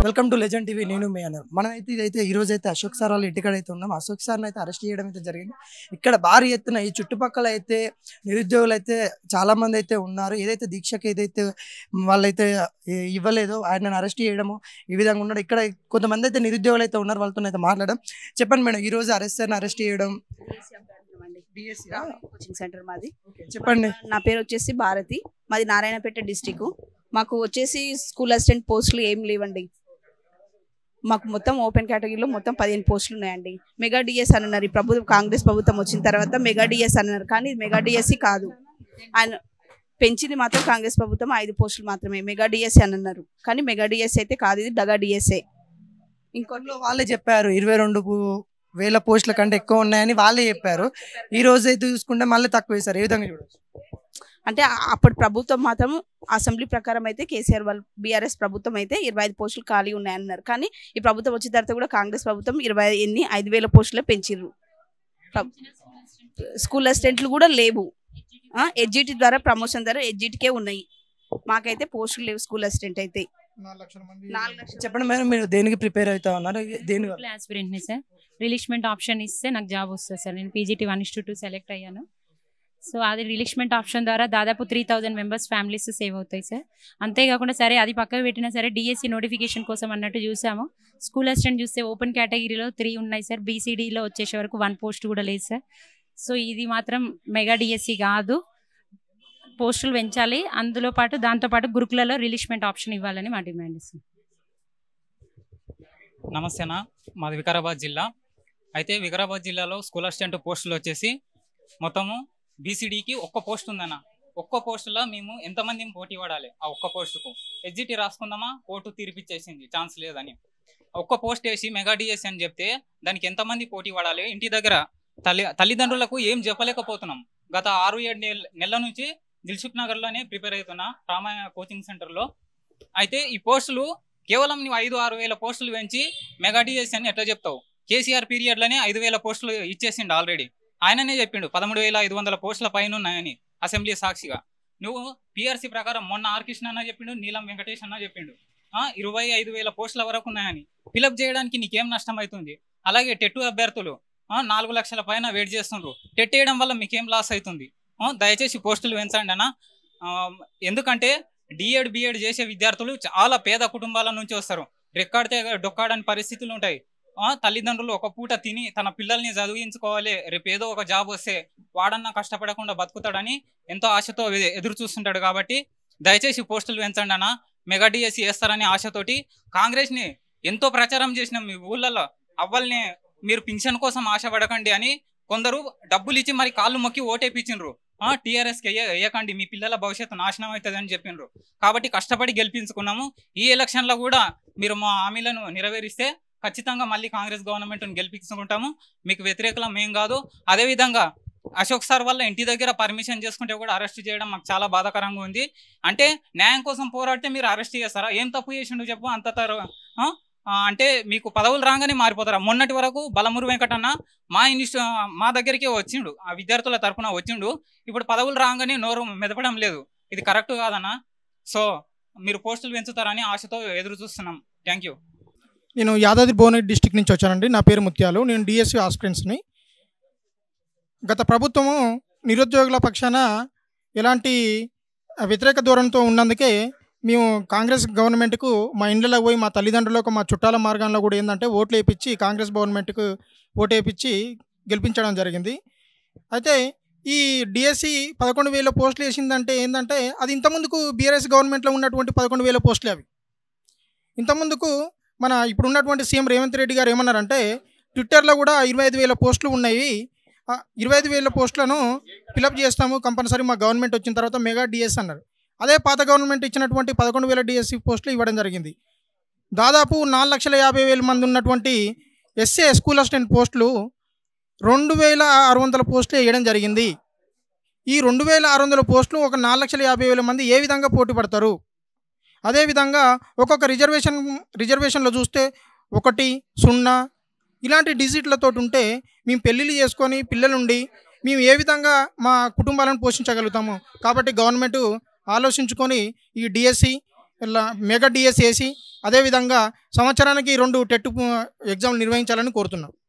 Welcome to legend TV. నేను మీ అన్నారు. మనమైతే ఇదైతే ఈ రోజు అయితే అశోక్ సార్ వాళ్ళ ఇంటికాడైతే ఉన్నాం. అశోక్ సార్ని అయితే అరెస్ట్ చేయడం అయితే జరిగింది. ఇక్కడ భారీ ఎత్తున ఈ చుట్టుపక్కల అయితే నిరుద్యోగులు అయితే చాలా మంది అయితే ఉన్నారు. ఏదైతే దీక్షకి ఏదైతే వాళ్ళైతే ఇవ్వలేదో ఆయనను అరెస్ట్ చేయడము ఈ విధంగా ఉన్నాడు. ఇక్కడ కొంతమంది అయితే నిరుద్యోగులు అయితే ఉన్నారు. వాళ్ళతో అయితే మాట్లాడడం. చెప్పండి మేడం, ఈ రోజు అరెస్ట్ చేయడం కోచింగ్ సెంటర్ మాది. చెప్పండి. నా పేరు వచ్చేసి భారతి, మాది నారాయణపేట డిస్టిక్. మాకు వచ్చేసి స్కూల్ అసిస్టెంట్ పోస్టులు ఏం లేవండి. మాకు మొత్తం ఓపెన్ కేటగిరీలో మొత్తం 15 పోస్టులు ఉన్నాయండి. మెగా డిఎస్ అని అన్నారు. ఈ ప్రభుత్వం కాంగ్రెస్ ప్రభుత్వం వచ్చిన తర్వాత మెగా డిఎస్ అన్నారు, కానీ మెగా డిఎస్సి కాదు. ఆయన పెంచింది మాత్రం కాంగ్రెస్ ప్రభుత్వం 5 పోస్టులు మాత్రమే మెగా డిఎస్సి అని అన్నారు, కానీ మెగా డిఎస్సి అయితే కాదు, ఇది డగా డిఎస్ఏ. ఇంకోట్లో వాళ్ళే చెప్పారు 22,000 పోస్టుల కంటే ఎక్కువ ఉన్నాయని వాళ్ళే చెప్పారు. ఈ రోజు అయితే చూసుకుంటే మళ్ళీ తక్కువ వేశారు. ఏ విధంగా చూడవచ్చు అంటే అప్పుడు ప్రభుత్వం మాత్రం అసెంబ్లీ ప్రకారం అయితే కేసీఆర్ వాళ్ళు బీఆర్ఎస్ ప్రభుత్వం అయితే 25 పోస్టులు ఖాళీ ఉన్నాయన్నారు, కానీ ఈ ప్రభుత్వం వచ్చిన తర్వాత కూడా కాంగ్రెస్ ప్రభుత్వం 5,000 పోస్టులే పెంచిర్రు. స్కూల్ అసిస్టెంట్లు కూడా లేవు. ఎడ్జిటి ద్వారా ప్రమోషన్ ద్వారా ఎడ్జిటికే ఉన్నాయి. మాకైతే పోస్టులు లేవు. స్కూల్ అసిస్టెంట్ అయితే 4 లక్షలు. చెప్పండి మేడం, మీరు దేనికి ప్రిపేర్ అవుతా ఉన్నారు? దేని ఆస్పిరెంట్ని సార్. రిలీష్మెంట్ ఆప్షన్ ఇస్తే నాకు జాబ్ వస్తుంది సార్. నేను పీజీటీ 1:2 సెలెక్ట్ అయ్యాను. సో అది రిలీష్మెంట్ ఆప్షన్ ద్వారా దాదాపు 3,000 మెంబర్స్ ఫ్యామిలీస్ సేవ్ అవుతాయి సార్. అంతేకాకుండా సరే అది పక్కకు పెట్టినా సరే డిఎస్సి నోటిఫికేషన్ కోసం అన్నట్టు చూసాము. స్కూల్ అసిస్టెంట్ చూస్తే ఓపెన్ కేటగిరీలో 3 ఉన్నాయి సార్. బీసీడీలో వచ్చేసే వరకు 1 పోస్ట్ కూడా లేదు సార్. సో ఇది మాత్రం మెగా డిఎస్సి కాదు, పోస్టులు పెంచాలి. అందులో పాటు దాంతోపాటు గురుకులలో రిలీష్మెంట్ ఆప్షన్ ఇవ్వాలని మా డిమాండ్ ఇస్తుంది. నమస్తేనా, మాది వికారాబాద్ జిల్లా. అయితే వికారాబాద్ జిల్లాలో స్కూల్ అసిస్టెంట్ పోస్టులు వచ్చేసి మొత్తము బీసీడీకి ఒక్క పోస్ట్ ఉందన్న. ఒక్క పోస్టులో మేము ఎంతమంది పోటీ పడాలి? ఆ ఒక్క పోస్టుకు ఎగ్జిట్ రాసుకుందామా, కోర్టు తీర్పిచ్చేసింది ఛాన్స్ లేదని. ఒక్క పోస్ట్ వేసి మెగా డిఎస్ అని చెప్తే దానికి ఎంతమంది పోటీ పడాలి? ఇంటి దగ్గర తల్లిదండ్రులకు ఏం చెప్పలేకపోతున్నాం. గత 6-7 నెలల నుంచి దిల్సుఖ్ నగర్లోనే ప్రిపేర్ అవుతున్నా రామాయ కోచింగ్ సెంటర్లో. అయితే ఈ పోస్టులు కేవలం నువ్వు 5-6 వేల పోస్టులు పెంచి మెగా డిఎస్ అని ఎట్లా చెప్తావు? కేసీఆర్ పీరియడ్లోనే 5,000 పోస్టులు ఇచ్చేసిండు ఆల్రెడీ. ఆయననే చెప్పిండు 13,500 పోస్టుల పైన ఉన్నాయని అసెంబ్లీ సాక్షిగా. నువ్వు పిఆర్సీ ప్రకారం మొన్న ఆర్ కృష్ణ అన్న చెప్పిండు, నీలం వెంకటేష్ అన్న చెప్పిండు 25,000 పోస్టుల వరకు ఉన్నాయని. ఫిలప్ చేయడానికి నీకేం నష్టం అవుతుంది? అలాగే టెట్ అభ్యర్థులు 4 లక్షల పైన వెయిట్ చేస్తుండ్రు. టెట్ వేయడం వల్ల మీకేం లాస్ అవుతుంది? దయచేసి పోస్టులు పెంచండి అన్న. ఎందుకంటే డిఎడ్ బిఎడ్ చేసే విద్యార్థులు చాలా పేద కుటుంబాల నుంచి వస్తారు. రెక్కాడితే డొక్కాడని పరిస్థితులు ఉంటాయి. తల్లిదండ్రులు ఒక పూట తిని తన పిల్లల్ని చదివించుకోవాలి, రేపు ఏదో ఒక జాబ్ వస్తే వాడన్నా కష్టపడకుండా బతుకుతాడని ఎంతో ఆశతో ఎదురు చూస్తుంటాడు. కాబట్టి దయచేసి పోస్టులు పెంచండి అన్న. మెగా డిఎస్సి వేస్తారని ఆశతోటి కాంగ్రెస్ని ఎంతో ప్రచారం చేసినాం మీ ఊళ్ళలో. అవ్వల్ని మీరు పింఛన్ కోసం ఆశపడకండి అని కొందరు డబ్బులు ఇచ్చి మరి కాళ్ళు మొక్కి ఓటేపించిండ్రు. టీఆర్ఎస్కి వేయకండి, మీ పిల్లల భవిష్యత్తు నాశనం అవుతుంది అని చెప్పిండ్రు. కాబట్టి కష్టపడి గెలిపించుకున్నాము. ఈ ఎలక్షన్లో కూడా మీరు మా హామీలను నెరవేరిస్తే ఖచ్చితంగా మళ్ళీ కాంగ్రెస్ గవర్నమెంట్ని గెలిపించుకుంటాము. మీకు వ్యతిరేకలం ఏం కాదు. అదేవిధంగా అశోక్ సార్ వల్ల ఇంటి దగ్గర పర్మిషన్ చేసుకుంటే కూడా అరెస్ట్ చేయడం మాకు చాలా బాధాకరంగా ఉంది. అంటే న్యాయం కోసం పోరాడితే మీరు అరెస్ట్ చేస్తారా? ఏం తప్పు చేసిండు చెప్పు? అంత అంటే మీకు పదవులు రాగానే మారిపోతారా? మొన్నటి వరకు బలమూరు వెంకటన్న మా దగ్గరికి వచ్చిండు, ఆ విద్యార్థుల తరఫున వచ్చిండు. ఇప్పుడు పదవులు రాగానే నోరు మెదపడం లేదు. ఇది కరెక్ట్ కాదన్నా. సో మీరు పోస్టులు పెంచుతారని ఆశతో ఎదురు చూస్తున్నాం. Thank you. నేను యాదాద్రి భువనగిరి డిస్టిక్ నుంచి వచ్చానండి. నా పేరు ముత్యాలు. నేను డిఎస్సి ఆస్పిరెంట్స్ని. గత ప్రభుత్వము నిరుద్యోగుల పక్షాన ఎలాంటి వ్యతిరేక ధోరణితో ఉన్నందుకే మేము కాంగ్రెస్ గవర్నమెంట్కు మా ఇండ్లలో పోయి మా తల్లిదండ్రులకు మా చుట్టాల మార్గంలో కూడా ఏంటంటే ఓట్లు వేయించి కాంగ్రెస్ గవర్నమెంట్కు ఓటు వేయించి గెలిపించడం జరిగింది. అయితే ఈ డిఎస్సి 11,000 పోస్టులు వేసిందంటే ఏంటంటే అది ఇంతకుముందుకు బీఆర్ఎస్ గవర్నమెంట్లో ఉన్నటువంటి 11,000 పోస్టులు. అవి ఇంతకుముందుకు మన ఇప్పుడు ఉన్నటువంటి సీఎం రేవంత్ రెడ్డి గారు ఏమన్నారంటే ట్విట్టర్లో కూడా 25,000 పోస్టులు ఉన్నాయి, 25,000 పోస్టులను ఫిలప్ చేస్తాము కంపల్సరీ మా గవర్నమెంట్ వచ్చిన తర్వాత మెగా డిఎస్ అన్నారు. అదే పాత గవర్నమెంట్ ఇచ్చినటువంటి 11,000 డిఎస్సి పోస్టులు ఇవ్వడం జరిగింది. దాదాపు 4,50,000 మంది ఉన్నటువంటి ఎస్ఏ స్కూల్ అసిస్టెంట్ పోస్టులు 2,600 పోస్టులు వేయడం జరిగింది. ఈ 2,600 పోస్టులు ఒక 4,50,000 మంది ఏ విధంగా పోటీ పడతారు? అదేవిధంగా ఒక్కొక్క రిజర్వేషన్లో చూస్తే 1, 0 ఇలాంటి డిజిట్లతో ఉంటే మేము పెళ్ళిళ్ళు చేసుకొని పిల్లలుండి మేము ఏ విధంగా మా కుటుంబాలను పోషించగలుగుతాము? కాబట్టి గవర్నమెంట్ ఆలోచించుకొని ఈ డిఎస్సి మెగా డిఎస్సి వేసి అదేవిధంగా సంవత్సరానికి 2 టెట్ ఎగ్జామ్లు నిర్వహించాలని కోరుతున్నాం.